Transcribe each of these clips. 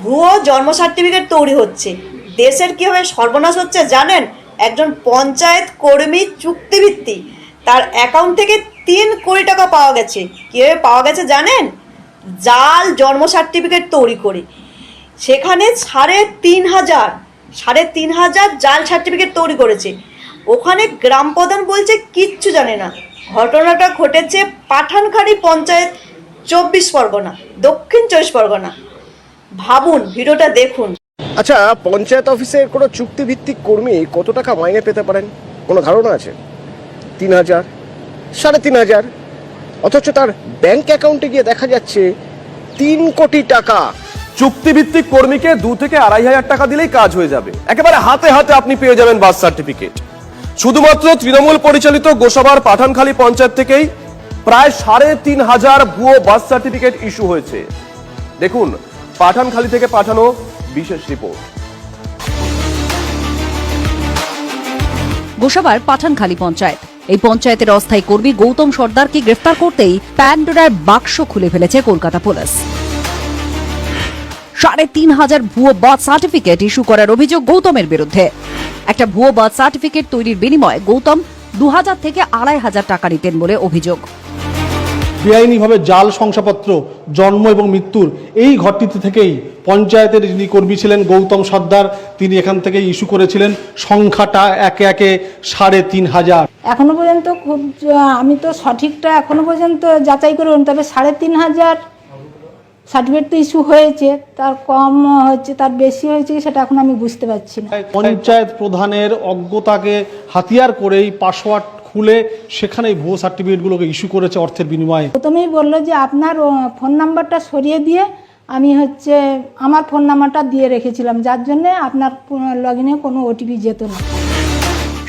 ভুয়ো জন্ম সার্টিফিকেট তৈরি হচ্ছে। দেশের কীভাবে সর্বনাশ হচ্ছে জানেন? একজন পঞ্চায়েত কর্মী চুক্তিভিত্তি, তার অ্যাকাউন্ট থেকে 3 কোটি টাকা পাওয়া গেছে। কীভাবে পাওয়া গেছে জানেন? জাল জন্ম সার্টিফিকেট তৈরি করে সেখানে 3,500 জাল সার্টিফিকেট তৈরি করেছে। ওখানে গ্রাম প্রধান বলছে কিচ্ছু জানে না। ঘটনাটা ঘটেছে পাঠানখালী পঞ্চায়েত, 24 পরগনা, দক্ষিণ 24 পরগনা। ভাবুন, ভিডিওটা দেখুন। আচ্ছা, পঞ্চায়েত অফিসের কোনো চুক্তিভিত্তিক কর্মী কত টাকা মাইনে পেতে পারেন কোনো ধারণা আছে? 3,000, 3,500, অথচ তার ব্যাংক অ্যাকাউন্টে গিয়ে দেখা যাচ্ছে 3 কোটি টাকা। চুক্তিভিত্তিক কর্মীকে 2 থেকে 2,500 টাকা দিলেই কাজ হয়ে যাবে। একেবারে হাতে হাতে আপনি পেয়ে যাবেন বার্থ সার্টিফিকেট। শুধুমাত্র তৃণমূল পরিচালিত গোসাবার পাঠানখালী পঞ্চায়েত থেকেই প্রায় 3,500 ভুয়ো বার্থ সার্টিফিকেট ইস্যু হয়েছে। দেখুন পাঠানখালী থেকে পাঠানো বিশেষ রিপোর্ট। গোসাবার পাঠানখালী পঞ্চায়েত, এই পঞ্চায়েতের অস্থায়ী কর্মী গৌতম সর্দারকে গ্রেফতার করতেই প্যান্ডোরার বাক্স খুলে ফেলেছে কলকাতা পুলিশ। 3,500 ভুয়ো বার্থ সার্টিফিকেট ইস্যু করার অভিযোগ গৌতমের বিরুদ্ধে। একটা ভুয়ো বার্থ সার্টিফিকেট তৈরির বিনিময়ে গৌতম 2,000 থেকে 2,500 টাকা নিতেন বলে অভিযোগ। বেআইনিভাবে জাল শংসাপত্র জন্ম এবং মৃত্যুর এই ঘরটিতে থেকেই পঞ্চায়েতের যিনি কর্মী ছিলেন গৌতম সর্দার, তিনি এখান থেকে ইস্যু করেছিলেন সংখ্যাটা একে একে 3,500। এখনো পর্যন্ত আমি তো সঠিকটা এখনো পর্যন্ত যাচাই করে, তবে 3,500 সার্টিফিকেট তো ইস্যু হয়েছে, তার কম হচ্ছে তার বেশি হয়েছে সেটা এখন আমি বুঝতে পারছি না। পঞ্চায়েত প্রধানের অজ্ঞতাকে হাতিয়ার করেই পাসওয়ার্ড খুলে সেখানেই ভুয়ো সার্টিফিকেটগুলোকে ইস্যু করেছে অর্থের বিনিময়ে। প্রথমেই বললো যে আপনার ফোন নাম্বারটা সরিয়ে দিয়ে আমি আমার ফোন নাম্বারটা দিয়ে রেখেছিলাম, যার জন্য আপনার লগ ইনে কোনো ওটিপি যেত না।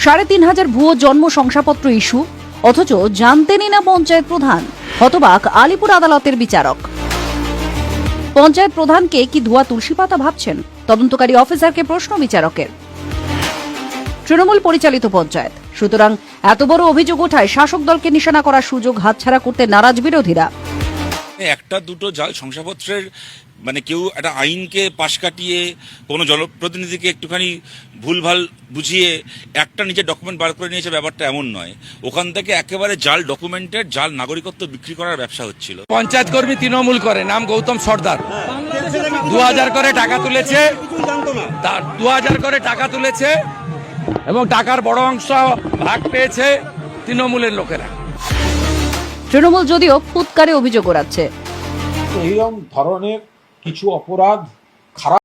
3,500 ভুয়ো জন্ম শংসাপত্র ইস্যু, অথচ জানতেনই না পঞ্চায়েত প্রধান। হতবাক আলিপুর আদালতের বিচারক। পঞ্চায়েত প্রধানকে কি ধোয়া তুলসী পাতা ভাবছেন? তদন্তকারী অফিসারকে প্রশ্ন বিচারকের। তৃণমূল পরিচালিত পঞ্চায়েত, সুতরাং এত বড় অভিযোগ ওঠায় শাসক দলকে নিশানা করার সুযোগ হাতছাড়া করতে নারাজ বিরোধীরা। একটা দুটো জাল শংসাপত্রের কেউ একটা আইনকে পাশ কাটিয়ে কোনো জনপ্রতিনিধিকে একটুখানি ভুলভাল বুঝিয়ে একটা নিজের ডকুমেন্ট বার করে নিয়েছে, ব্যাপারটা এমন নয়। ওখান থেকে একেবারে জাল ডকুমেন্টের জাল নাগরিকত্ব বিক্রি করার ব্যবসা হচ্ছিল। পঞ্চায়েত কর্মী তৃণমূল করে, নাম গৌতম সর্দার, 2,000 করে টাকা তুলেছে, 2,000 করে টাকা তুলেছে এবং টাকার বড় অংশ ভাগ পেয়েছে তৃণমূলের লোকেরা। তৃণমূল যদিও ফুৎকারে অভিযোগ ওড়াচ্ছে। এইরকম ধরনের কিছু অপরাধ খারাপ